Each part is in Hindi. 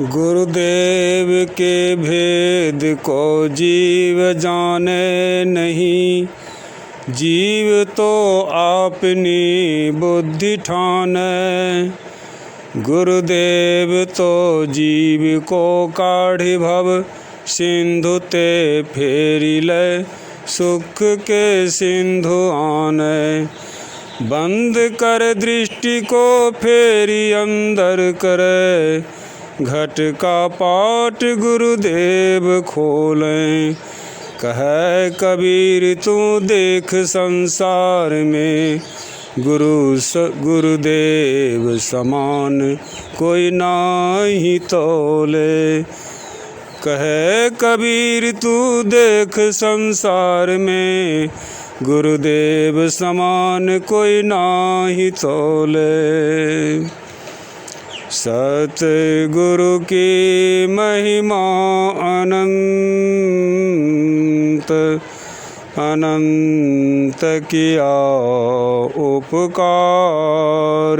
गुरुदेव के भेद को जीव जाने नहीं, जीव तो अपनी बुद्धि ठाने। गुरुदेव तो जीव को काढ़ी भव सिंधु ते फेरी ले, सुख के सिंधु आने। बंद कर दृष्टि को फेरी अंदर करे, घट का पाट गुरुदेव खोलें। कहे कबीर तू देख संसार में, गुरुदेव समान कोई नाही तोले। कहे कबीर तू देख संसार में, गुरुदेव समान कोई नाही तोले। सतगुरु की महिमा अनंत अनंत किया उपकार,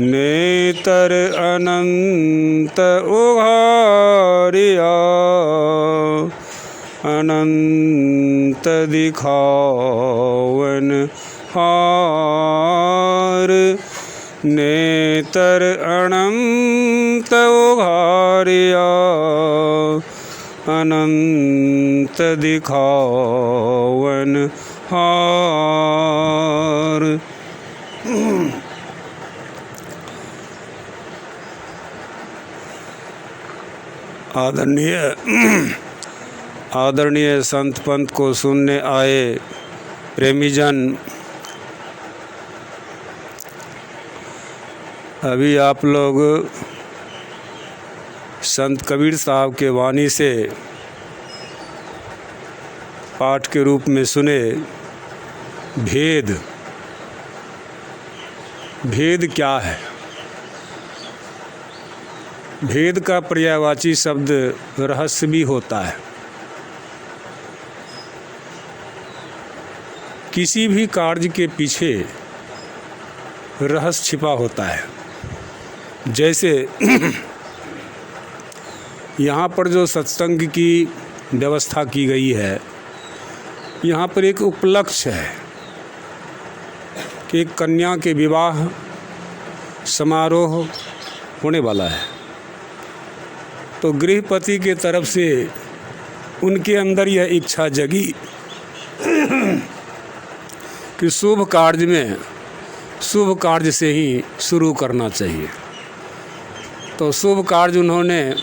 नेतर अनंत उघारिया, अनंत दिखावन हार। नेतर अनंत उघारिया, अनंत दिखावन हार। आदरणीय संत पंथ को सुनने आए प्रेमीजन, अभी आप लोग संत कबीर साहब के वाणी से पाठ के रूप में सुने भेद। भेद क्या है? भेद का पर्यायवाची शब्द रहस्य भी होता है। किसी भी कार्य के पीछे रहस्य छिपा होता है। जैसे यहाँ पर जो सत्संग की व्यवस्था की गई है, यहाँ पर एक उपलक्ष्य है कि एक कन्या के विवाह समारोह होने वाला है। तो गृहपति के तरफ से उनके अंदर यह इच्छा जगी कि शुभ कार्य से ही शुरू करना चाहिए। तो शुभ कार्य उन्होंने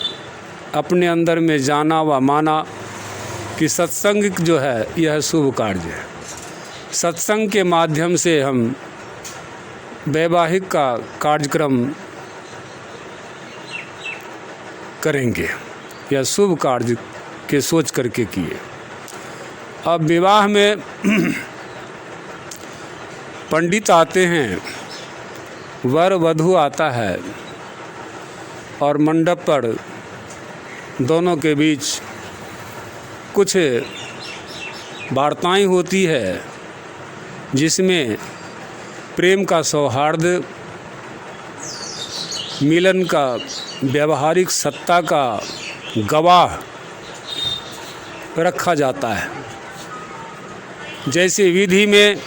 अपने अंदर में जाना व माना कि सत्संग जो है यह शुभ कार्य है। सत्संग के माध्यम से हम वैवाहिक का कार्यक्रम करेंगे, यह शुभ कार्य के सोच करके किए। अब विवाह में पंडित आते हैं, वर वधू आता है और मंडप पर दोनों के बीच कुछ वार्ताएं होती है, जिसमें प्रेम का सौहार्द, मिलन का व्यवहारिक सत्ता का गवाह रखा जाता है। जैसे विधि में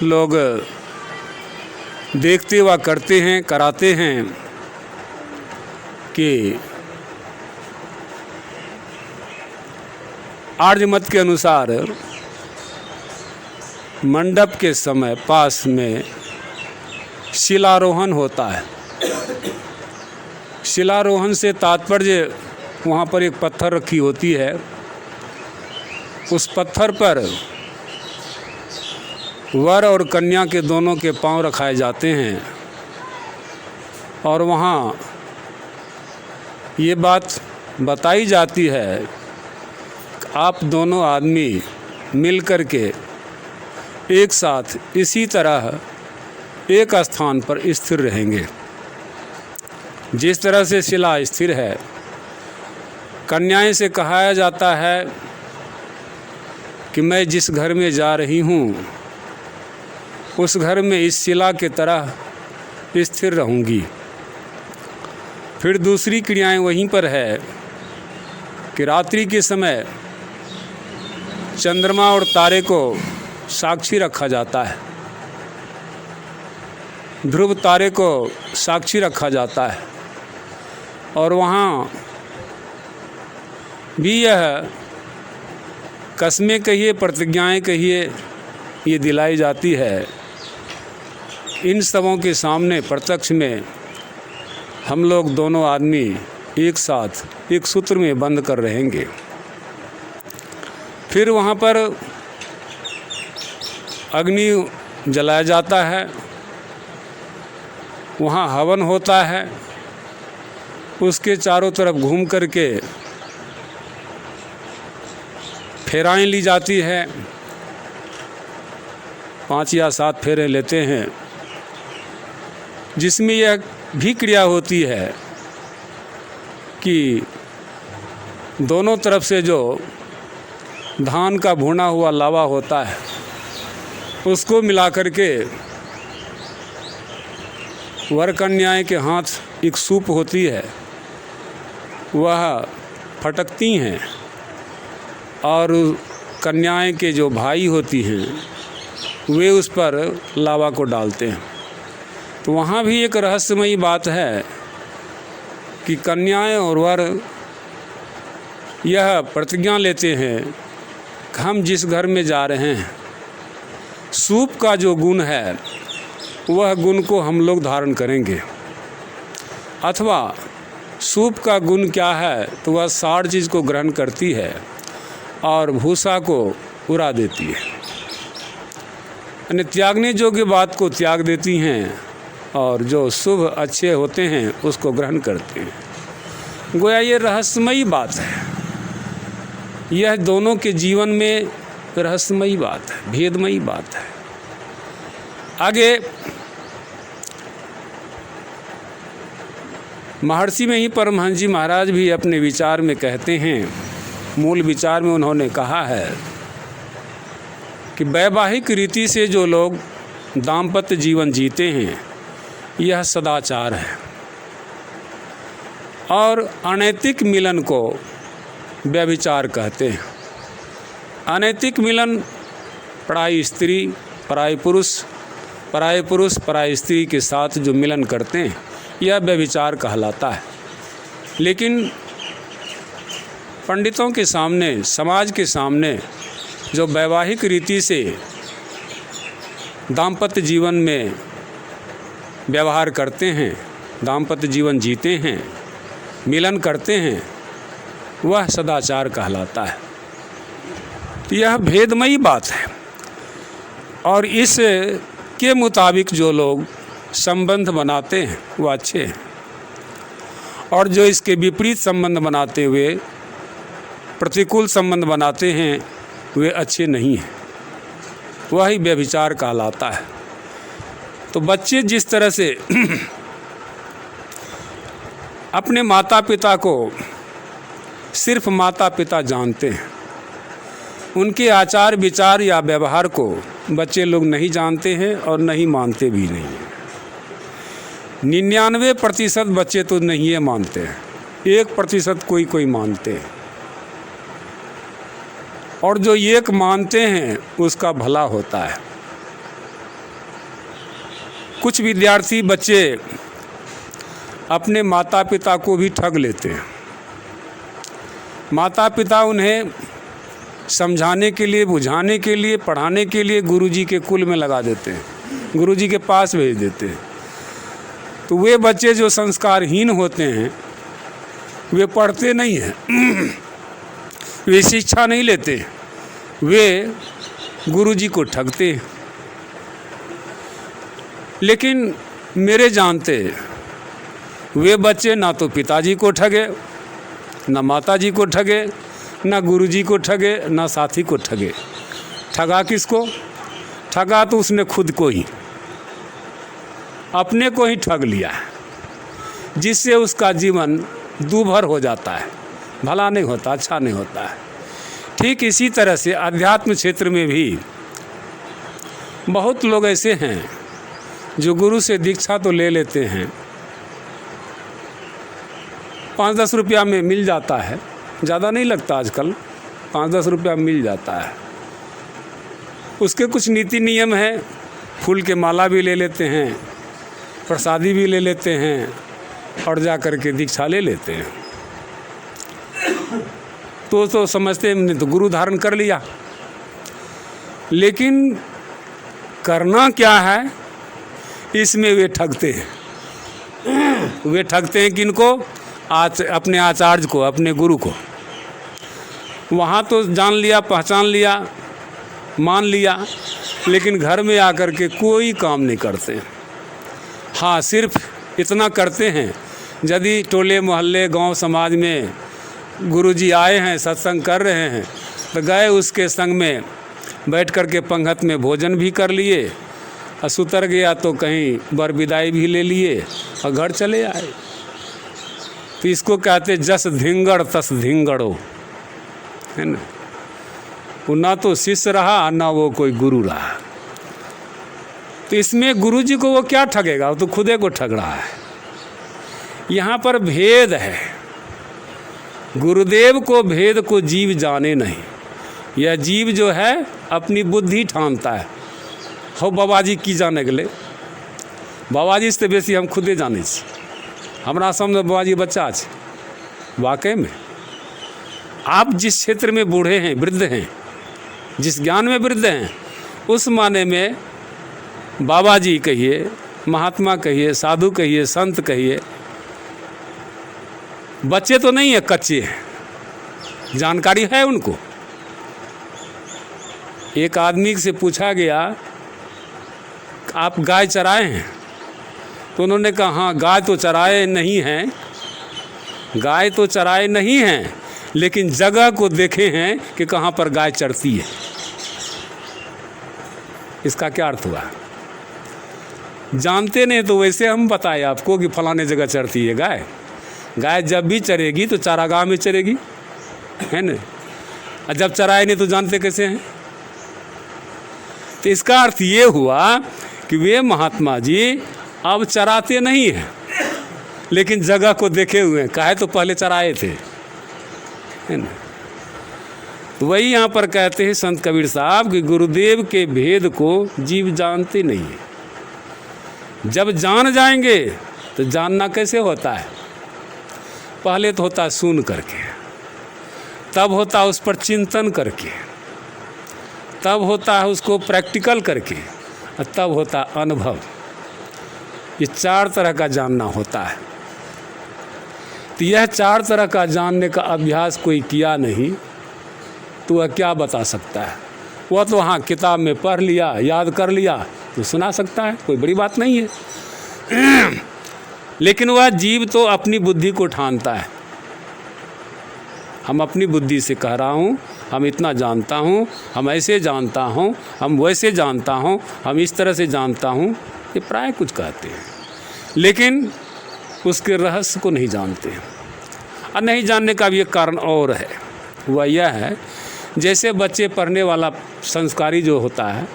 लोग देखते व करते हैं, कराते हैं कि आर्य मत के अनुसार मंडप के समय पास में शिलारोहण होता है। शिलारोहण से तात्पर्य, वहाँ पर एक पत्थर रखी होती है, उस पत्थर पर वर और कन्या के दोनों के पांव रखाए जाते हैं और वहाँ ये बात बताई जाती है कि आप दोनों आदमी मिल कर के एक साथ इसी तरह एक स्थान पर स्थिर रहेंगे। जिस तरह से शिला स्थिर है, कन्याएं से कहा जाता है कि मैं जिस घर में जा रही हूँ उस घर में इस शिला के तरह स्थिर रहूँगी। फिर दूसरी क्रियाएं वहीं पर है कि रात्रि के समय चंद्रमा और तारे को साक्षी रखा जाता है, ध्रुव तारे को साक्षी रखा जाता है, और वहाँ भी यह कस्में कहिए, प्रतिज्ञाएं कहिए, ये दिलाई जाती है। इन सबों के सामने प्रत्यक्ष में हम लोग दोनों आदमी एक साथ एक सूत्र में बंध कर रहेंगे। फिर वहाँ पर अग्नि जलाया जाता है, वहाँ हवन होता है, उसके चारों तरफ घूम करके फेराएं ली जाती है, 5 या 7 फेरे लेते हैं, जिसमें यह भी क्रिया होती है कि दोनों तरफ से जो धान का भुना हुआ लावा होता है उसको मिला करके वर कन्याएं के हाथ एक सूप होती है, वह फटकती हैं, और कन्याएं के जो भाई होती हैं वे उस पर लावा को डालते हैं। तो वहाँ भी एक रहस्यमयी बात है कि कन्याएं और वर यह प्रतिज्ञा लेते हैं कि हम जिस घर में जा रहे हैं सूप का जो गुण है वह गुण को हम लोग धारण करेंगे, अथवा सूप का गुण क्या है तो वह साड़ चीज़ को ग्रहण करती है और भूसा को उड़ा देती है, यानी त्यागने योग्य बात को त्याग देती हैं और जो शुभ अच्छे होते हैं उसको ग्रहण करते हैं। गोया ये रहस्यमयी बात है, यह दोनों के जीवन में रहस्यमयी बात है, भेदमयी बात है। आगे महर्षि में ही परमहंस जी महाराज भी अपने विचार में कहते हैं, मूल विचार में उन्होंने कहा है कि वैवाहिक रीति से जो लोग दाम्पत्य जीवन जीते हैं यह सदाचार है, और अनैतिक मिलन को व्यभिचार कहते हैं। अनैतिक मिलन पराई स्त्री पराई पुरुष, पराये पुरुष पराई स्त्री के साथ जो मिलन करते हैं यह व्यभिचार कहलाता है। लेकिन पंडितों के सामने, समाज के सामने जो वैवाहिक रीति से दाम्पत्य जीवन में व्यवहार करते हैं, दाम्पत्य जीवन जीते हैं, मिलन करते हैं, वह सदाचार कहलाता है। तो यह भेदमयी बात है, और इस के मुताबिक जो लोग संबंध बनाते हैं वो अच्छे हैं, और जो इसके विपरीत संबंध बनाते हुए प्रतिकूल संबंध बनाते हैं वे अच्छे नहीं हैं, वही व्यभिचार कहलाता है। तो बच्चे जिस तरह से अपने माता पिता को सिर्फ माता पिता जानते हैं, उनके आचार विचार या व्यवहार को बच्चे लोग नहीं जानते हैं और नहीं मानते भी नहीं हैं। 99% बच्चे तो नहीं है मानते हैं, 1% कोई मानते हैं, और जो एक मानते हैं उसका भला होता है। कुछ विद्यार्थी बच्चे अपने माता पिता को भी ठग लेते हैं। माता पिता उन्हें समझाने के लिए, बुझाने के लिए, पढ़ाने के लिए गुरुजी के कुल में लगा देते हैं, गुरुजी के पास भेज देते हैं। तो वे बच्चे जो संस्कारहीन होते हैं वे पढ़ते नहीं हैं, वे शिक्षा नहीं लेते, वे गुरुजी को ठगते हैं। लेकिन मेरे जानते वे बच्चे ना तो पिताजी को ठगे, ना माताजी को ठगे, ना गुरुजी को ठगे, ना साथी को ठगे। ठगा किसको? ठगा तो उसने खुद को ही, अपने को ही ठग लिया है, जिससे उसका जीवन दूभर हो जाता है, भला नहीं होता, अच्छा नहीं होता है। ठीक इसी तरह से अध्यात्म क्षेत्र में भी बहुत लोग ऐसे हैं जो गुरु से दीक्षा तो ले लेते हैं, 5-10 रुपया में मिल जाता है, ज़्यादा नहीं लगता आजकल, 5-10 रुपया मिल जाता है। उसके कुछ नीति नियम है, फूल के माला भी ले लेते हैं, प्रसादी भी ले लेते हैं और जा कर के दीक्षा ले लेते हैं। तो समझते हैं हमने तो गुरु धारण कर लिया, लेकिन करना क्या है इसमें वे ठगते हैं। वे ठगते हैं किनको? अपने आचार्य को, अपने गुरु को। वहाँ तो जान लिया, पहचान लिया, मान लिया, लेकिन घर में आकर के कोई काम नहीं करते। हाँ, सिर्फ इतना करते हैं, यदि टोले मोहल्ले गांव समाज में गुरुजी आए हैं, सत्संग कर रहे हैं, तो गए उसके संग में बैठ कर के पंगत में भोजन भी कर लिए, और सुतर गया तो कहीं बर विदाई भी ले लिए और घर चले आए। तो इसको कहते जस धिंगड़ तस धिंगड़ो, है ना। वो ना तो शिष्य रहा ना वो कोई गुरु रहा। तो इसमें गुरुजी को वो क्या ठगेगा, वो तो खुदे को ठग रहा है। यहाँ पर भेद है, गुरुदेव को भेद को जीव जाने नहीं। यह जीव जो है अपनी बुद्धि ठानता है। हो बाबाजी की जाने गले, बाबाजी से बेसी हम खुदे जाने छी। हमरा सामने बाबाजी बच्चा है। वाकई में आप जिस क्षेत्र में बूढ़े हैं, वृद्ध हैं, जिस ज्ञान में वृद्ध हैं, उस माने में बाबाजी कहिए, महात्मा कहिए, साधु कहिए, संत कहिए, बच्चे तो नहीं है, कच्चे हैं, जानकारी है उनको। एक आदमी से पूछा गया आप गाय चराए हैं? तो उन्होंने कहा हाँ, गाय तो चराए नहीं हैं, गाय तो चराए नहीं हैं, लेकिन जगह को देखे हैं कि कहाँ पर गाय चरती है। इसका क्या अर्थ हुआ? जानते नहीं तो वैसे हम बताए आपको कि फलाने जगह चरती है गाय। गाय जब भी चरेगी तो चारागाह में चरेगी, है ना। और जब चराए नहीं तो जानते कैसे हैं? तो इसका अर्थ ये हुआ कि वे महात्मा जी अब चराते नहीं हैं, लेकिन जगह को देखे हुए हैं। काहे तो पहले चराए थे, है ना। तो वही यहाँ पर कहते हैं संत कबीर साहब कि गुरुदेव के भेद को जीव जानते नहीं है। जब जान जाएंगे तो जानना कैसे होता है? पहले तो होता है सुन करके, तब होता है उस पर चिंतन करके, तब होता है उसको प्रैक्टिकल करके, और तब होता है अनुभव। ये 4 तरह का जानना होता है। तो यह 4 तरह का जानने का अभ्यास कोई किया नहीं तो वह क्या बता सकता है? वह तो हाँ किताब में पढ़ लिया, याद कर लिया तो सुना सकता है, कोई बड़ी बात नहीं है। लेकिन वह जीव तो अपनी बुद्धि को ठानता है। हम अपनी बुद्धि से कह रहा हूँ, हम इतना जानता हूँ, हम ऐसे जानता हूँ, हम वैसे जानता हूँ, हम इस तरह से जानता हूँ, ये प्राय कुछ कहते हैं, लेकिन उसके रहस्य को नहीं जानते हैं। और नहीं जानने का भी एक कारण और है, वह यह है जैसे बच्चे पढ़ने वाला संस्कारी जो होता है,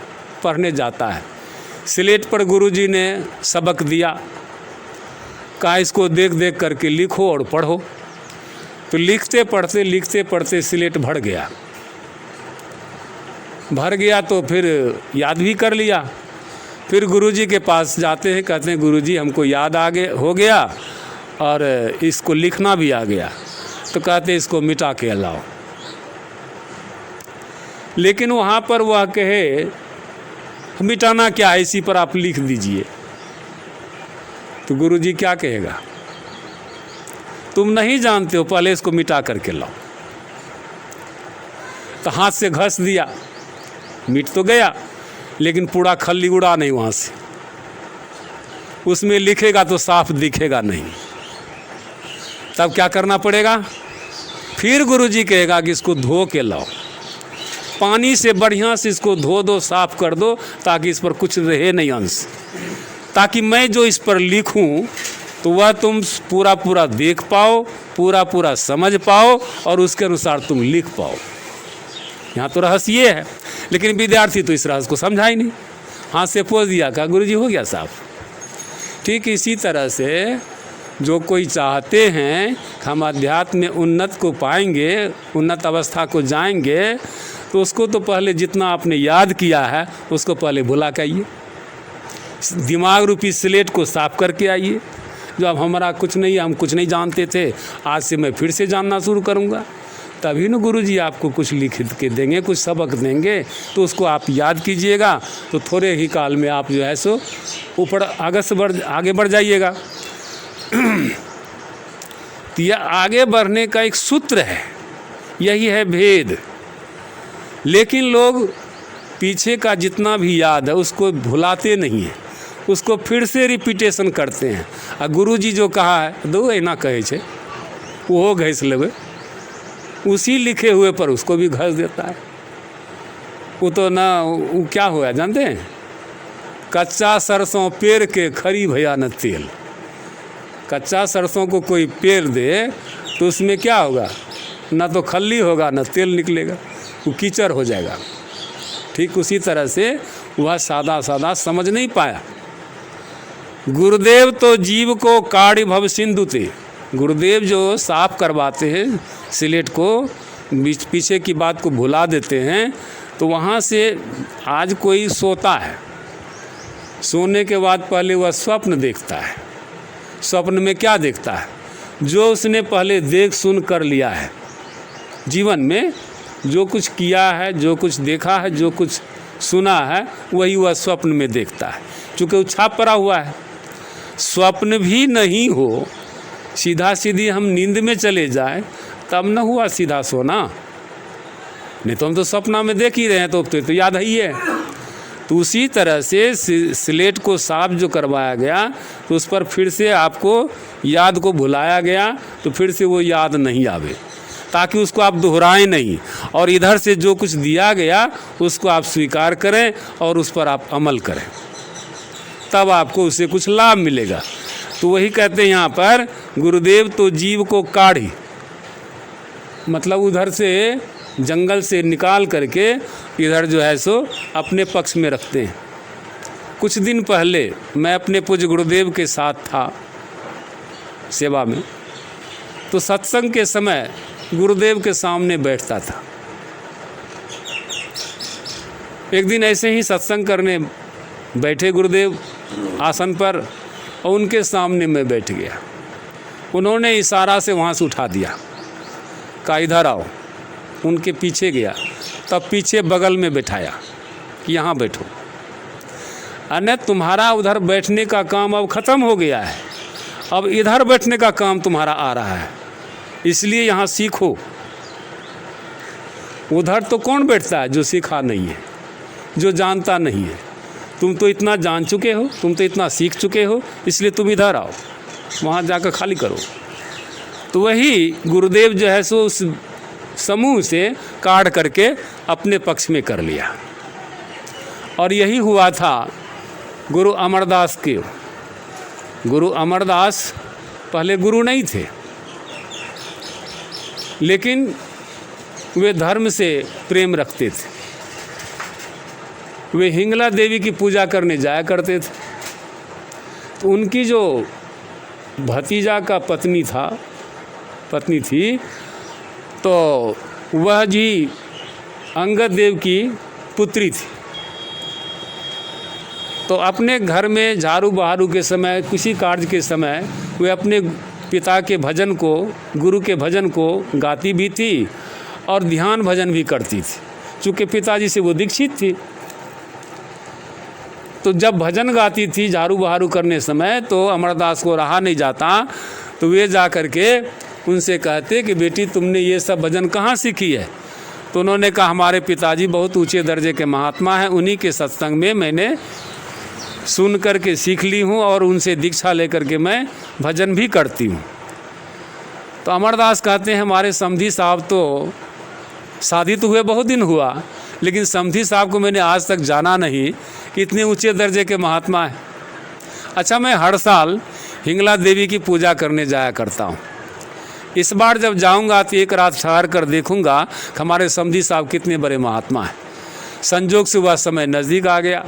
पढ़ने जाता है, स्लेट पर गुरुजी ने सबक दिया, कहा इसको देख देख करके लिखो और पढ़ो। तो लिखते पढ़ते स्लेट भर गया तो फिर याद भी कर लिया। फिर गुरुजी के पास जाते हैं, कहते हैं गुरुजी हमको याद हो गया और इसको लिखना भी आ गया। तो कहते हैं इसको मिटा के लाओ। लेकिन वहाँ पर वह कहे मिटाना क्या है, इसी पर आप लिख दीजिए। तो गुरुजी क्या कहेगा? तुम नहीं जानते हो, पहले इसको मिटा करके लाओ। तो हाथ से घस दिया, मिट तो गया, लेकिन पूरा खल्ली उड़ा नहीं वहाँ से। उसमें लिखेगा तो साफ दिखेगा नहीं। तब क्या करना पड़ेगा? फिर गुरुजी कहेगा कि इसको धो के लाओ, पानी से बढ़िया से इसको धो दो, साफ कर दो, ताकि इस पर कुछ रहे नहीं अंश, ताकि मैं जो इस पर लिखूं तो वह तुम पूरा देख पाओ, पूरा समझ पाओ और उसके अनुसार तुम लिख पाओ। यहाँ तो रहस्य ये है, लेकिन विद्यार्थी तो इस रहस्य को समझा ही नहीं, हाथ से पोंछ दिया, कहा गुरुजी हो गया साफ। ठीक इसी तरह से जो कोई चाहते हैं कि हम अध्यात्म में उन्नत को पाएंगे, उन्नत अवस्था को जाएंगे, तो उसको तो पहले जितना आपने याद किया है उसको पहले भुला के आइए, दिमाग रूपी स्लेट को साफ करके आइए। जो अब हमारा कुछ नहीं है, हम कुछ नहीं जानते थे, आज से मैं फिर से जानना शुरू करूँगा, तभी न गुरुजी आपको कुछ लिख के देंगे, कुछ सबक देंगे, तो उसको आप याद कीजिएगा, तो थोड़े ही काल में आप जो है सो ऊपर आगे बढ़ जाइएगा। तो यह आगे बढ़ने का एक सूत्र है, यही है भेद। लेकिन लोग पीछे का जितना भी याद है उसको भुलाते नहीं हैं, उसको फिर से रिपीटेशन करते हैं। आ गुरुजी जो कहा है दो एना कहे छे, वो घस लेवे, उसी लिखे हुए पर उसको भी घस देता है। वो तो ना, वो क्या हुआ जानते हैं, कच्चा सरसों पेर के खरी भैया न तेल। कच्चा सरसों को कोई पेर दे तो उसमें क्या होगा, ना तो खल्ली होगा ना तेल निकलेगा, वो कीचड़ हो जाएगा। ठीक उसी तरह से वह सादा सादा समझ नहीं पाया। गुरुदेव तो जीव को काढ़ भव सिंधु थे। गुरुदेव जो साफ करवाते हैं स्लेट को, पीछे की बात को भुला देते हैं, तो वहाँ से आज कोई सोता है, सोने के बाद पहले वह स्वप्न देखता है। स्वप्न में क्या देखता है, जो उसने पहले देख सुन कर लिया है, जीवन में जो कुछ किया है, जो कुछ देखा है, जो कुछ सुना है, वही वह स्वप्न में देखता है, चूँकि वो छाप पड़ा हुआ है। स्वप्न भी नहीं हो, सीधा सीधी हम नींद में चले जाए तब न हुआ सीधा सोना, नहीं तो हम तो सपना में देख ही रहे हैं, तो याद ही है। तो उसी तरह से स्लेट को साफ जो करवाया गया, तो उस पर फिर से आपको याद को भुलाया गया, तो फिर से वो याद नहीं आवे, ताकि उसको आप दोहराएं नहीं, और इधर से जो कुछ दिया गया उसको आप स्वीकार करें और उस पर आप अमल करें, तब आपको उससे कुछ लाभ मिलेगा। तो वही कहते हैं यहाँ पर, गुरुदेव तो जीव को काढ़ी, मतलब उधर से जंगल से निकाल करके इधर जो है सो अपने पक्ष में रखते हैं। कुछ दिन पहले मैं अपने पूज्य गुरुदेव के साथ था सेवा में, तो सत्संग के समय गुरुदेव के सामने बैठता था। एक दिन ऐसे ही सत्संग करने बैठे गुरुदेव आसन पर, और उनके सामने मैं बैठ गया। उन्होंने इशारा से वहाँ से उठा दिया, कहा इधर आओ। उनके पीछे गया, तब पीछे बगल में बैठाया कि यहाँ बैठो। अने तुम्हारा उधर बैठने का काम अब ख़त्म हो गया है, अब इधर बैठने का काम तुम्हारा आ रहा है, इसलिए यहाँ सीखो। उधर तो कौन बैठता है जो सीखा नहीं है, जो जानता नहीं है। तुम तो इतना जान चुके हो, तुम तो इतना सीख चुके हो, इसलिए तुम इधर आओ, वहाँ जाकर खाली करो। तो वही गुरुदेव जो है सो उस समूह से काढ़ करके अपने पक्ष में कर लिया। और यही हुआ था गुरु अमरदास के। गुरु अमरदास पहले गुरु नहीं थे, लेकिन वे धर्म से प्रेम रखते थे। वे हिंगला देवी की पूजा करने जाया करते थे। तो उनकी जो भतीजा का पत्नी थी, तो वह जी अंगद देव की पुत्री थी। तो अपने घर में झाड़ू बहारू के समय, किसी कार्य के समय, वे अपने पिता के भजन को, गुरु के भजन को गाती भी थी और ध्यान भजन भी करती थी, चूँकि पिताजी से वो दीक्षित थी। तो जब भजन गाती थी झाड़ू बहारू करने समय, तो अमरदास को रहा नहीं जाता, तो वे जा कर के उनसे कहते कि बेटी तुमने ये सब भजन कहाँ सीखी है। तो उन्होंने कहा हमारे पिताजी बहुत ऊंचे दर्जे के महात्मा हैं, उन्हीं के सत्संग में मैंने सुन कर के सीख ली हूँ और उनसे दीक्षा लेकर के मैं भजन भी करती हूँ। तो अमरदास कहते हैं हमारे समधी साहब तो शादी तो हुए बहुत दिन हुआ, लेकिन समधी साहब को मैंने आज तक जाना नहीं कि इतने ऊंचे दर्जे के महात्मा हैं। अच्छा, मैं हर साल हिंगला देवी की पूजा करने जाया करता हूँ। इस बार जब जाऊँगा तो एक रात ठहर कर देखूँगा कि हमारे समधी साहब कितने बड़े महात्मा हैं। संजोग से वह समय नज़दीक आ गया,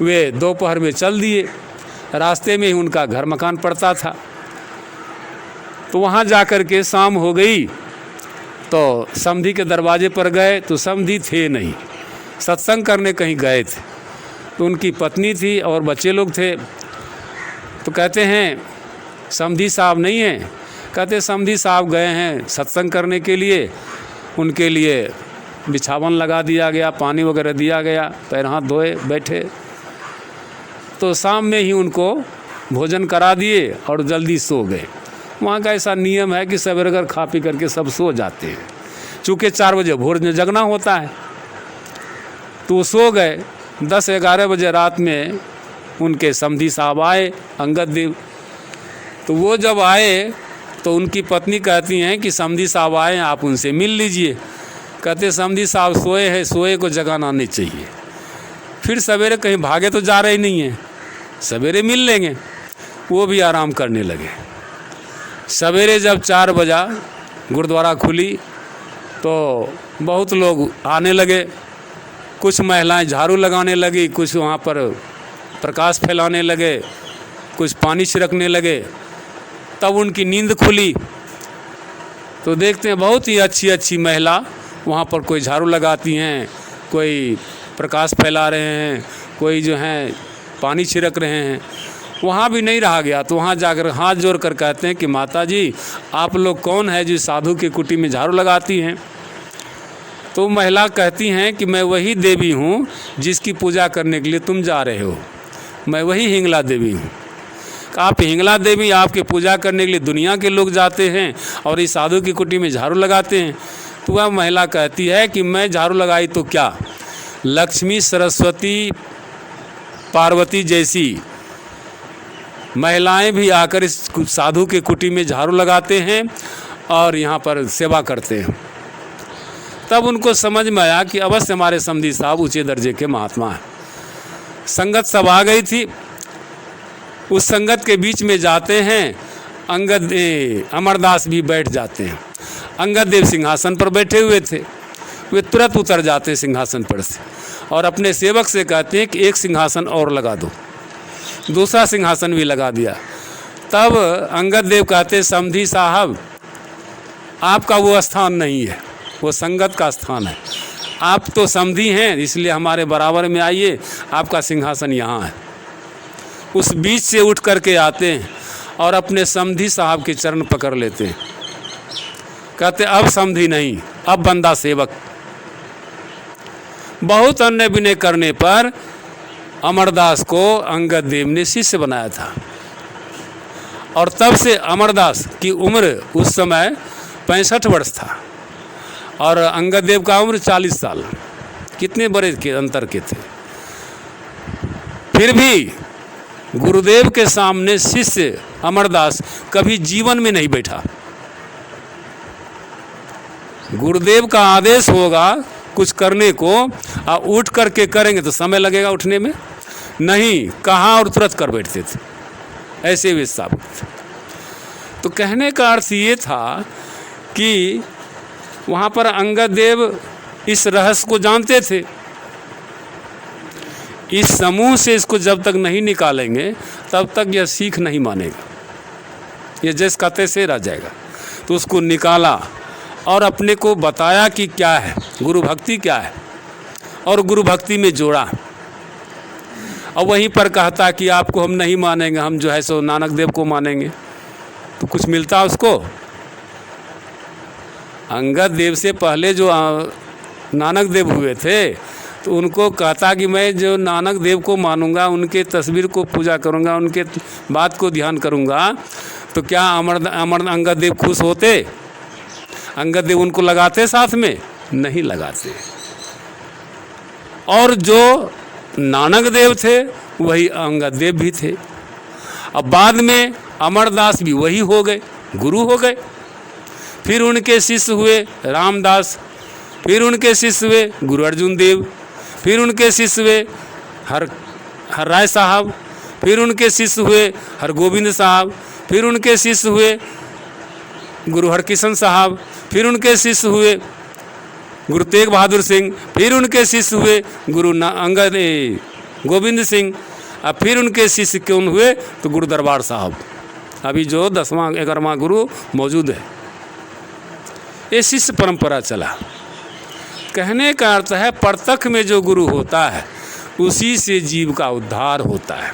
वे दोपहर में चल दिए। रास्ते में ही उनका घर मकान पड़ता था। तो वहाँ जा कर के शाम हो गई तो समधी के दरवाजे पर गए तो समधी थे नहीं, सत्संग करने कहीं गए थे। तो उनकी पत्नी थी और बच्चे लोग थे। तो कहते हैं समधी साहब नहीं हैं? कहते समधी साहब गए हैं सत्संग करने के लिए, उनके लिए बिछावन लगा दिया गया, पानी वगैरह दिया गया, पैर हाथ धोए बैठे। तो शाम में ही उनको भोजन करा दिए और जल्दी सो गए। वहाँ का ऐसा नियम है कि सवेरे अगर खा पी करके सब सो जाते हैं, चूँकि 4 बजे भोर में जगना होता है। तो वो सो गए। 10-11 बजे रात में उनके समधी साहब आए, अंगद देव। तो वो जब आए तो उनकी पत्नी कहती हैं कि समधी साहब आए हैं, आप उनसे मिल लीजिए। कहते समधी साहब सोए हैं, सोए को जगाना नहीं चाहिए। फिर सवेरे कहीं भागे तो जा रहे नहीं हैं, सवेरे मिल लेंगे। वो भी आराम करने लगे। सवेरे जब 4 बजा गुरुद्वारा खुली तो बहुत लोग आने लगे। कुछ महिलाएं झाड़ू लगाने लगी, कुछ वहाँ पर प्रकाश फैलाने लगे, कुछ पानी छिड़कने लगे। तब उनकी नींद खुली तो देखते हैं बहुत ही अच्छी अच्छी महिला वहाँ पर कोई झाड़ू लगाती हैं, कोई प्रकाश फैला रहे हैं, कोई जो हैं पानी छिड़क रहे हैं। वहाँ भी नहीं रहा गया तो वहाँ जाकर हाथ जोड़ कर कहते हैं कि माता जी आप लोग कौन है जो साधु की कुटी में झाड़ू लगाती हैं? तो महिला कहती हैं कि मैं वही देवी हूँ जिसकी पूजा करने के लिए तुम जा रहे हो, मैं वही हिंगला देवी हूँ। आप हिंगला देवी, आपकी पूजा करने के लिए दुनिया के लोग जाते हैं और इस साधु की कुटी में झाड़ू लगाते हैं। तो वह महिला कहती है कि मैं झाड़ू लगाई तो क्या, लक्ष्मी सरस्वती पार्वती जैसी महिलाएं भी आकर इस साधु के कुटी में झाड़ू लगाते हैं और यहाँ पर सेवा करते हैं। तब उनको समझ में आया कि अवश्य हमारे समधी साहब ऊंचे दर्जे के महात्मा हैं। संगत सब आ गई थी। उस संगत के बीच में जाते हैं, अमरदास भी बैठ जाते हैं। अंगद देव सिंहासन पर बैठे हुए थे। वे तुरंत उतर जाते हैं सिंहासन पर से और अपने सेवक से कहते हैं कि एक सिंहासन और लगा दो। दूसरा सिंहासन भी लगा दिया। तब अंगद देव कहते समधी साहब आपका वो स्थान नहीं है, वो संगत का स्थान है। आप तो समधी हैं इसलिए हमारे बराबर में आइए, आपका सिंहासन यहाँ है। उस बीच से उठ करके आते हैं और अपने समधी साहब के चरण पकड़ लेते हैं। कहते अब समधी नहीं, अब बंदा सेवक। बहुत अन्य विनय करने पर अमरदास को अंगद देव ने शिष्य बनाया था और तब से अमरदास की उम्र उस समय 65 वर्ष था और अंगद देव का उम्र 40 साल। कितने बड़े के अंतर के थे। फिर भी गुरुदेव के सामने शिष्य अमरदास कभी जीवन में नहीं बैठा। गुरुदेव का आदेश होगा कुछ करने को, उठ करके करेंगे तो समय लगेगा उठने में, नहीं कहाँ और तुरंत कर बैठते थे। ऐसे वे साबित थे। तो कहने का अर्थ ये था कि वहाँ पर अंगद देव इस रहस्य को जानते थे। इस समूह से इसको जब तक नहीं निकालेंगे तब तक यह सीख नहीं मानेगा, यह जैसे का तैसे रह जाएगा। तो उसको निकाला और अपने को बताया कि क्या है गुरु भक्ति, क्या है, और गुरु भक्ति में जोड़ा। और वहीं पर कहता कि आपको हम नहीं मानेंगे, हम जो है सो नानक देव को मानेंगे। तो कुछ मिलता उसको। अंगद देव से पहले जो नानक देव हुए थे तो उनको कहता कि मैं जो नानक देव को मानूंगा, उनके तस्वीर को पूजा करूंगा, उनके बात को ध्यान करूंगा, तो क्या अमर अंगद देव खुश होते? अंगद देव उनको लगाते साथ में? नहीं लगाते। और जो नानक देव थे वही अंगद देव भी थे। अब बाद में अमरदास भी वही हो गए, गुरु हो गए। फिर उनके शिष्य हुए रामदास, फिर उनके शिष्य हुए गुरु अर्जुन देव, फिर उनके शिष्य हुए हर राय साहब, फिर उनके शिष्य हुए हरगोविंद साहब, फिर उनके शिष्य हुए गुरु हरकिशन साहब, फिर उनके शिष्य हुए गुरु तेग बहादुर सिंह, फिर उनके शिष्य हुए गुरु अंगद गोविंद सिंह, अब फिर उनके शिष्य कौन हुए? तो गुरु दरबार साहब, अभी जो 10वां 11वां गुरु मौजूद है। ये शिष्य परंपरा चला। कहने का अर्थ है प्रत्यक्ष में जो गुरु होता है उसी से जीव का उद्धार होता है।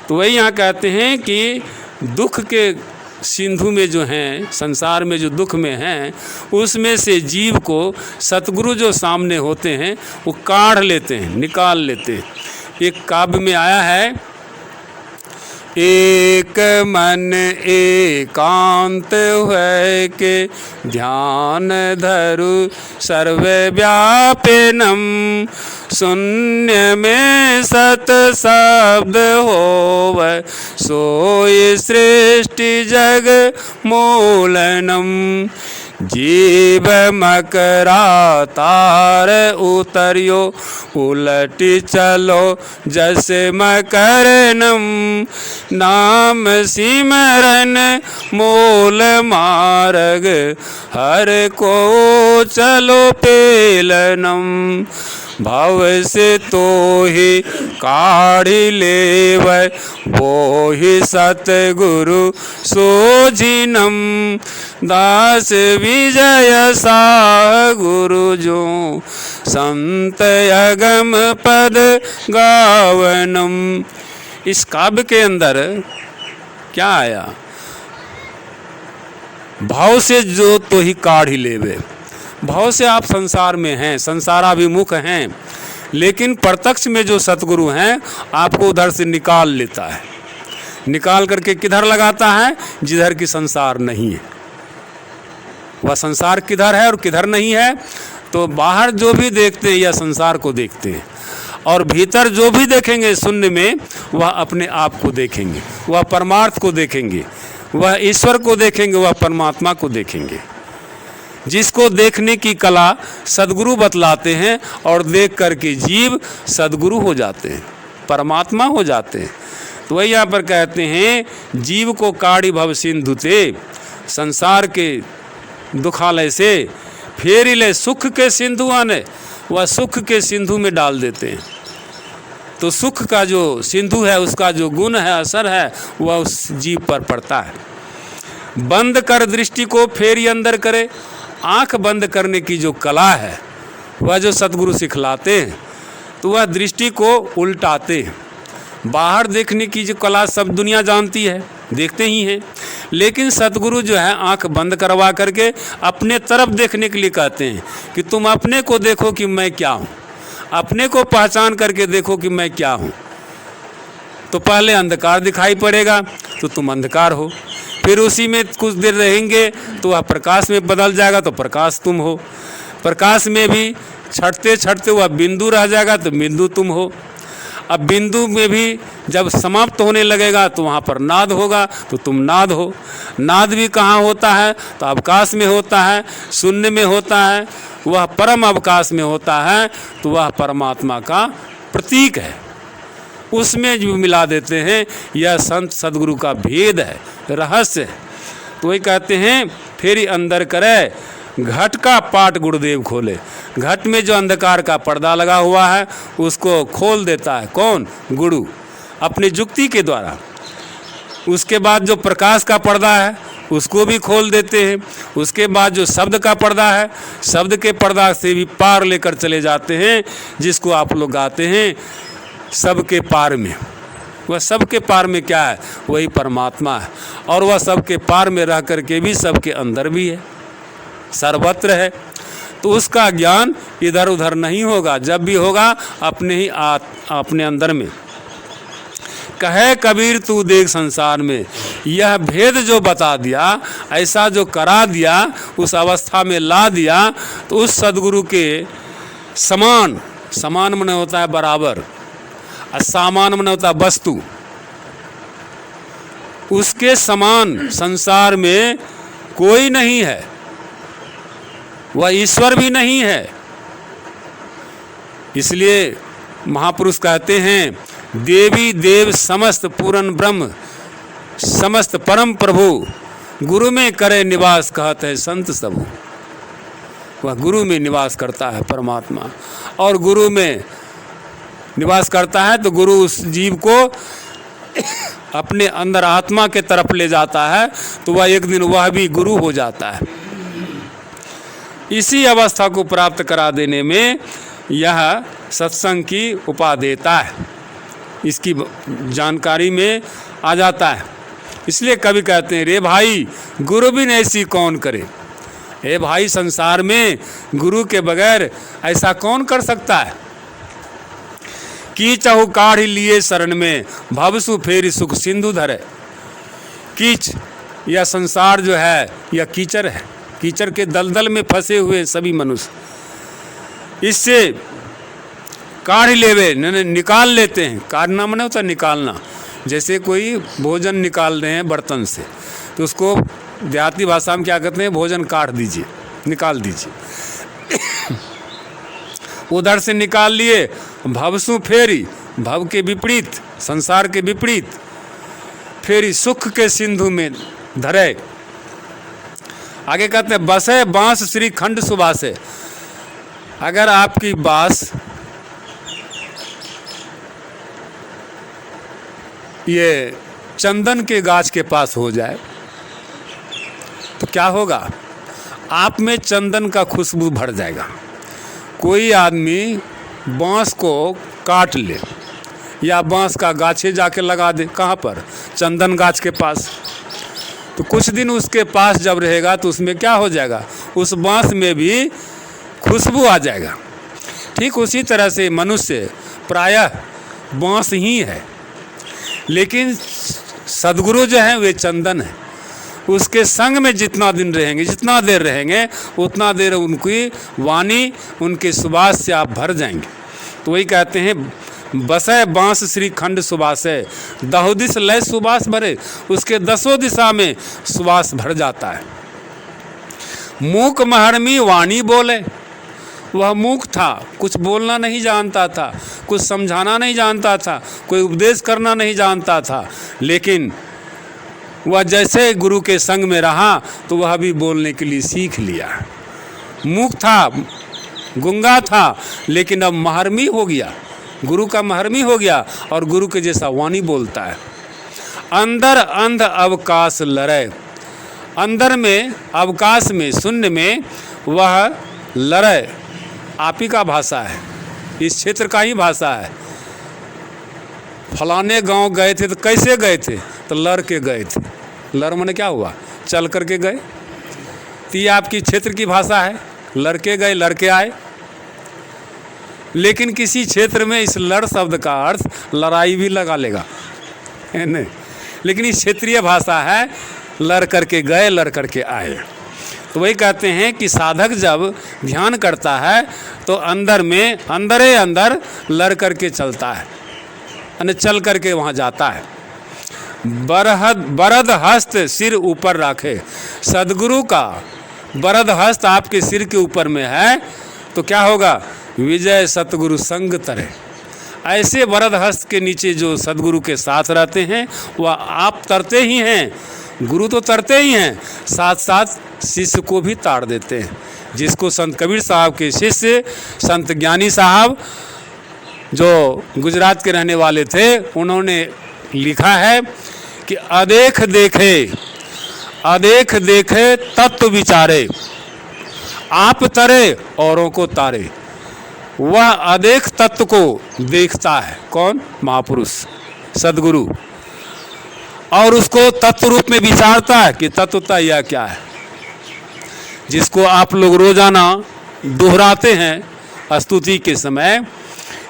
तो वही यहाँ कहते हैं कि दुख के सिंधु में जो हैं, संसार में जो दुख में हैं, उसमें से जीव को सतगुरु जो सामने होते हैं वो काढ़ लेते हैं, निकाल लेते हैं। एक काव्य में आया है, एक मन एकांत है के ध्यान धरु सर्वव्यापिनम, शून्य में सत शब्द होवै सोई सृष्टि जग मूलनम। जीव मकरा तार उतरियो उलटी चलो जैसे मकरनम, नाम सिमरन मूल मार्ग हर को चलो पेलनम। भव से तो ही काढ़ी लेवै वो ही सतगुरु सोझिनम, दास विजय साह गुरु जो संत अगम पद गावनम। इस काव्य के अंदर क्या आया? भाव से जो तो ही काढ़ी लेवे। भाव से आप संसार में हैं, संसाराभिमुख हैं, लेकिन प्रत्यक्ष में जो सतगुरु हैं आपको उधर से निकाल लेता है। निकाल करके किधर लगाता है? जिधर की संसार नहीं है। वह संसार किधर है और किधर नहीं है? तो बाहर जो भी देखते हैं या संसार को देखते हैं, और भीतर जो भी देखेंगे शून्य में वह अपने आप को देखेंगे, वह परमार्थ को देखेंगे, वह ईश्वर को देखेंगे, वह परमात्मा को देखेंगे। जिसको देखने की कला सद्गुरु बतलाते हैं और देख करके जीव सद्गुरु हो जाते हैं, परमात्मा हो जाते हैं। तो वही यहाँ पर कहते हैं, जीव को काढ़ी भव सिंधु ते, संसार के दुखालय से फेरी ले सुख के सिंधु आने, वह सुख के सिंधु में डाल देते हैं। तो सुख का जो सिंधु है उसका जो गुण है, असर है, वह उस जीव पर पड़ता है। बंद कर दृष्टि को फेरी अंदर करे, आँख बंद करने की जो कला है वह जो सतगुरु सिखलाते हैं, तो वह दृष्टि को उल्टाते हैं। बाहर देखने की जो कला सब दुनिया जानती है, देखते ही हैं, लेकिन सतगुरु जो है आँख बंद करवा करके अपने तरफ देखने के लिए कहते हैं कि तुम अपने को देखो कि मैं क्या हूँ, अपने को पहचान करके देखो कि मैं क्या हूँ। तो पहले अंधकार दिखाई पड़ेगा तो तुम अंधकार हो, फिर उसी में कुछ देर रहेंगे तो वह प्रकाश में बदल जाएगा तो प्रकाश तुम हो, प्रकाश में भी छटते छटते वह बिंदु रह जाएगा तो बिंदु तुम हो। अब बिंदु में भी जब समाप्त होने लगेगा तो वहाँ पर नाद होगा तो तुम नाद हो। नाद भी कहाँ होता है? तो अवकाश में होता है, शून्य में होता है, वह परम अवकाश में होता है, तो वह परमात्मा का प्रतीक है। उसमें जो मिला देते हैं, यह संत सद्गुरु का भेद है, रहस्य है। तो वही कहते हैं, फेरी अंदर करे घट का पाट गुरुदेव खोले। घट में जो अंधकार का पर्दा लगा हुआ है उसको खोल देता है कौन? गुरु, अपनी जुक्ति के द्वारा। उसके बाद जो प्रकाश का पर्दा है उसको भी खोल देते हैं। उसके बाद जो शब्द का पर्दा है, शब्द के पर्दा से भी पार लेकर चले जाते हैं, जिसको आप लोग गाते हैं सबके पार में। वह सबके पार में क्या है? वही परमात्मा है, और वह सबके पार में रह करके भी सबके अंदर भी है, सर्वत्र है। तो उसका ज्ञान इधर उधर नहीं होगा, जब भी होगा अपने ही अपने अंदर में। कहे कबीर तू देख संसार में, यह भेद जो बता दिया, ऐसा जो करा दिया, उस अवस्था में ला दिया, तो उस सद्गुरु के समान, समान मन होता है बराबर, असामान मन होता है वस्तु, उसके समान संसार में कोई नहीं है, वह ईश्वर भी नहीं है। इसलिए महापुरुष कहते हैं, देवी देव समस्त पूर्ण ब्रह्म समस्त परम प्रभु, गुरु में करे निवास कहते हैं संत सबू। वह गुरु में निवास करता है परमात्मा, और गुरु में निवास करता है तो गुरु उस जीव को अपने अंदर आत्मा के तरफ ले जाता है, तो वह एक दिन वह भी गुरु हो जाता है। इसी अवस्था को प्राप्त करा देने में यह सत्संग की उपादेयता है, इसकी जानकारी में आ जाता है। इसलिए कवि कहते हैं, रे भाई गुरु बिन ऐसी कौन करे। हे भाई, संसार में गुरु के बगैर ऐसा कौन कर सकता है। कीचहु काढ़ी लिए शरण में, भवसु फेरी सुख सिंधु धरे। कीच, यह संसार जो है यह कीचड़ है, कीचड़ के दलदल में फंसे हुए सभी मनुष्य इससे काढ़ लेवे, निकाल लेते हैं। काढ़ना माने होता निकालना, जैसे कोई भोजन निकाल रहे हैं बर्तन से, तो उसको देहाती भाषा में क्या कहते हैं, भोजन काढ़ दीजिए, निकाल दीजिए। उधर से निकाल लिए, भवसु फेरी, भव के विपरीत, संसार के विपरीत, फेरी सुख के सिंधु में धरे। आगे कहते हैं, बसे बांस श्री खंड सुबासे। अगर आपकी बांस ये चंदन के गाछ के पास हो जाए तो क्या होगा, आप में चंदन का खुशबू भर जाएगा। कोई आदमी बांस को काट ले या बांस का गाछे जाके लगा दे, कहाँ पर, चंदन गाछ के पास, तो कुछ दिन उसके पास जब रहेगा तो उसमें क्या हो जाएगा, उस बांस में भी खुशबू आ जाएगा। ठीक उसी तरह से मनुष्य प्रायः बांस ही है, लेकिन सद्गुरु जो है वे चंदन है। उसके संग में जितना दिन रहेंगे, जितना देर रहेंगे, उतना देर उनकी वाणी, उनके सुबास से आप भर जाएंगे। तो वही कहते हैं, बसै बांस श्री खंड सुबासे, दहो दिस लय सुबास भरे। उसके दसों दिशा में सुबास भर जाता है। मूक महर्मी वाणी बोले। वह मूक था, कुछ बोलना नहीं जानता था, कुछ समझाना नहीं जानता था, कोई उपदेश करना नहीं जानता था, लेकिन वह जैसे गुरु के संग में रहा तो वह भी बोलने के लिए सीख लिया। मूक था, गूंगा था, लेकिन अब महर्मी हो गया, गुरु का महर्मी हो गया और गुरु के जैसा वाणी बोलता है। अंदर अंध अवकाश लड़े। अंदर में, अवकाश में, शून्य में वह लड़े। आप ही का भाषा है, इस क्षेत्र का ही भाषा है। फलाने गांव गए थे तो कैसे गए थे, तो लड़ के गए थे। लड़ माने क्या हुआ, चल करके गए। तो ये आपकी क्षेत्र की भाषा है, लड़के गए, लड़के आए। लेकिन किसी क्षेत्र में इस लड़ शब्द का अर्थ लड़ाई भी लगा लेगा, है नहीं, लेकिन इस क्षेत्रीय भाषा है, लड़ करके गए, लड़ करके आए। तो वही कहते हैं कि साधक जब ध्यान करता है तो अंदर में, अंदरे अंदर लड़ करके चलता है, यानी चल करके वहाँ जाता है। बरद हस्त सिर ऊपर रखे। सदगुरु का बरद हस्त आपके सिर के ऊपर में है तो क्या होगा, विजय सतगुरु संग तरे। ऐसे वरद हस्त के नीचे जो सदगुरु के साथ रहते हैं वह आप तरते ही हैं, गुरु तो तरते ही हैं, साथ साथ शिष्य को भी ताड़ देते हैं। जिसको संत कबीर साहब के शिष्य संत ज्ञानी साहब जो गुजरात के रहने वाले थे, उन्होंने लिखा है कि अदेख देखे तत्व विचारे, आप तरे औरों को तारे। वह अदेख तत्व को देखता है, कौन, महापुरुष सदगुरु, और उसको तत्व रूप में विचारता है कि तत्वता यह क्या है। जिसको आप लोग रोजाना दोहराते हैं स्तुति के समय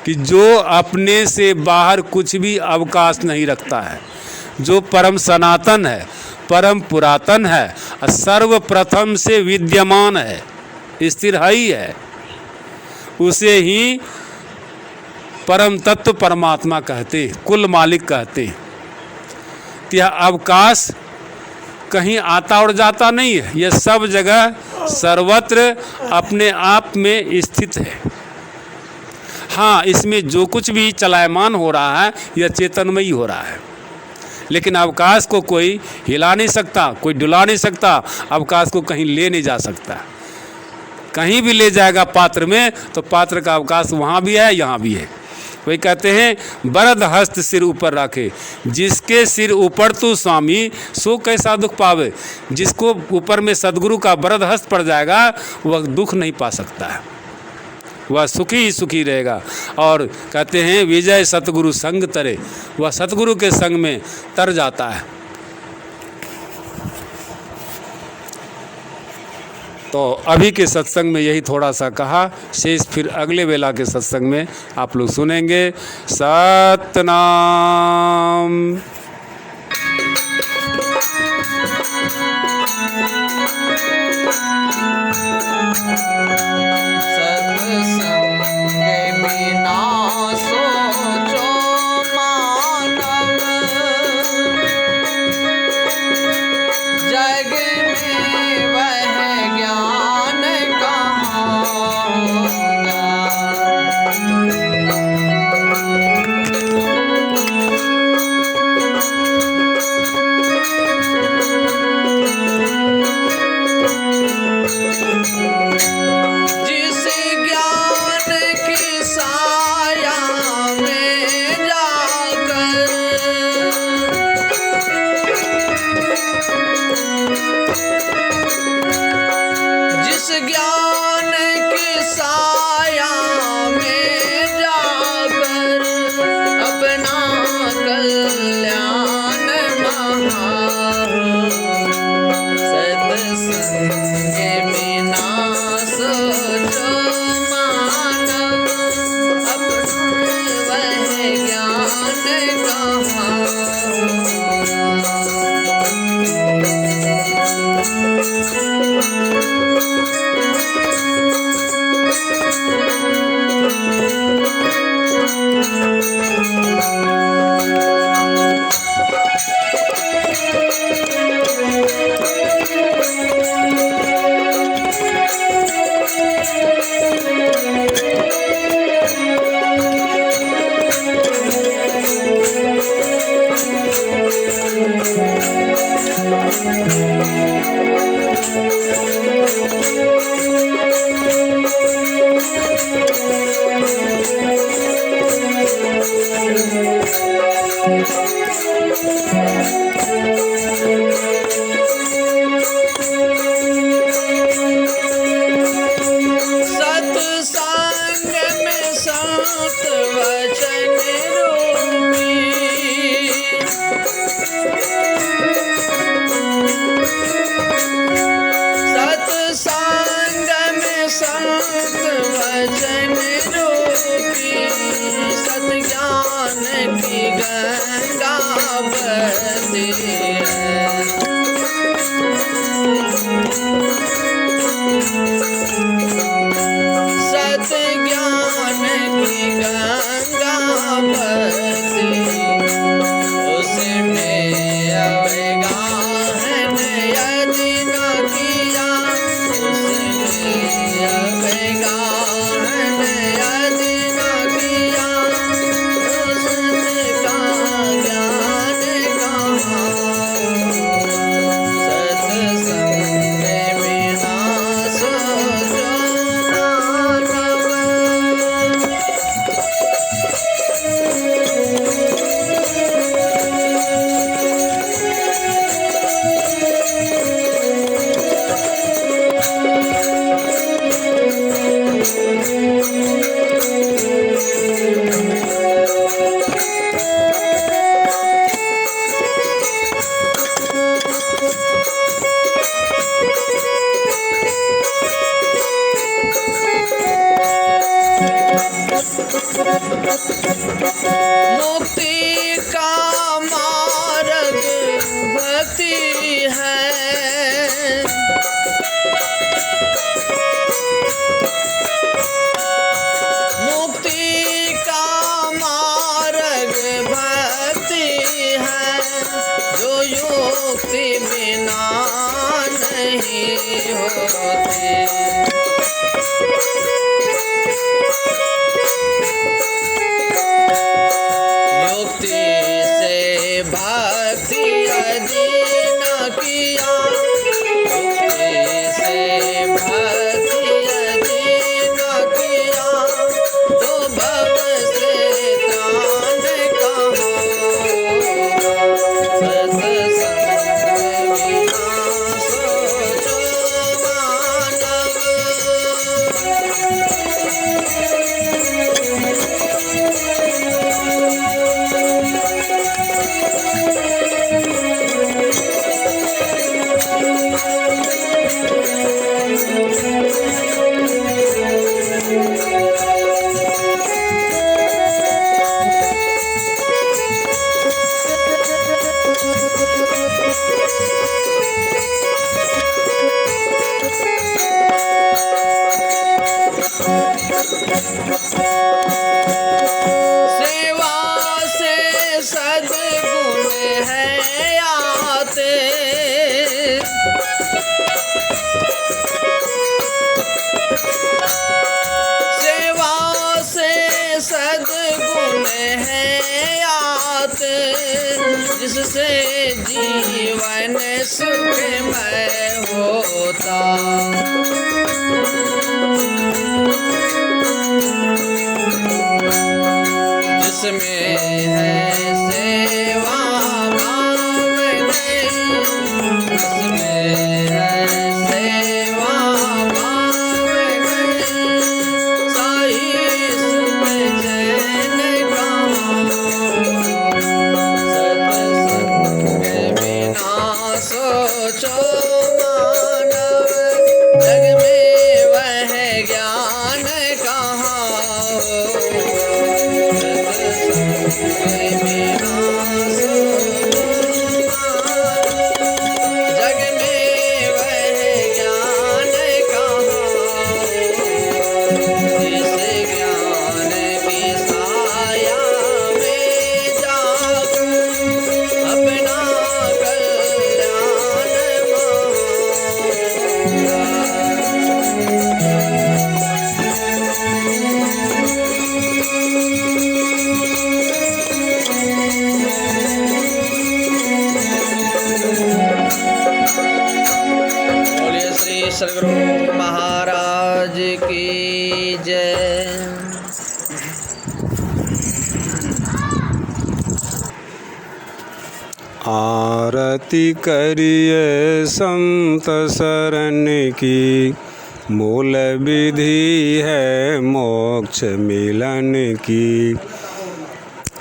कि जो अपने से बाहर कुछ भी अवकाश नहीं रखता है, जो परम सनातन है, परम पुरातन है, सर्वप्रथम से विद्यमान है, स्थिर ही है, उसे ही परम तत्व परमात्मा कहते, कुल मालिक कहते। यह अवकाश कहीं आता और जाता नहीं है, यह सब जगह सर्वत्र अपने आप में स्थित है। हाँ, इसमें जो कुछ भी चलायमान हो रहा है यह चेतनमयी हो रहा है, लेकिन अवकाश को कोई हिला नहीं सकता, कोई डुला नहीं सकता, अवकाश को कहीं ले नहीं जा सकता। कहीं भी ले जाएगा पात्र में तो पात्र का अवकाश वहाँ भी है, यहाँ भी है। वही कहते हैं बरद हस्त सिर ऊपर रखे, जिसके सिर ऊपर तू स्वामी सो कैसा दुख पावे। जिसको ऊपर में सदगुरु का बरद हस्त पड़ जाएगा वह दुख नहीं पा सकता है, वह सुखी ही सुखी रहेगा। और कहते हैं विजय सतगुरु संग तरे, वह सतगुरु के संग में तर जाता है। तो अभी के सत्संग में यही थोड़ा सा कहा, शेष फिर अगले वेला के सत्संग में आप लोग सुनेंगे। सतनाम। गंगा बहती है। जीवन सुखमय होता। जिसमें है सेवा भाव नहीं, जिसमें है सेवा भाव नहीं, साई सुख चैन कहाँ। सत्संग बिना सोचो मानव, जग में वह ज्ञान कहाँ हो। जग में वह ज्ञान कहाँ, जिस ज्ञान की साया में जाकर अपना कल्याण बोलिए श्री सद्गुरु महाराज की जय। आरती करिए संत शरण की, मूल विधि है मोक्ष मिलन की।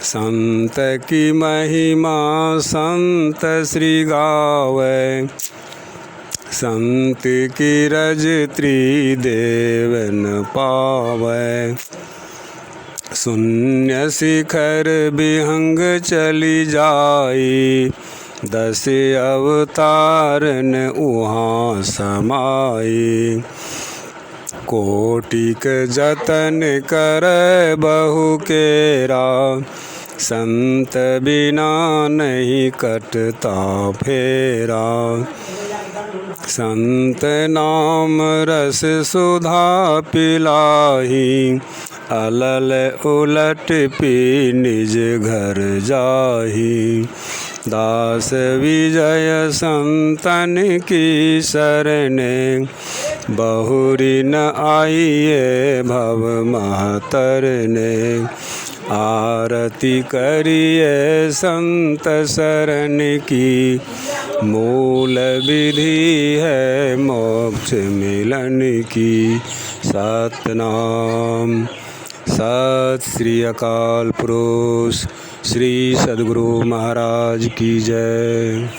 संत की महिमा संत श्री गावे, संत की रज त्रिदेव न पावे। शून्य शिखर विहंग चली जाई, 10 अवतार न उहाँ समाई। कोटिक जतन कर बहु केरा, संत बिना नहीं कटता फेरा। संत नाम रस सुधा पिलाही, अलल उलट पी निज घर जाही। दास विजय संतन की शरणे, बहुरी न आइए भव महतरने। आरती करिए संत शरण की, मूल विधि है मोक्ष मिलन की। सतनाम। सत श्री अकाल पुरुष श्री सद्गुरु महाराज की जय।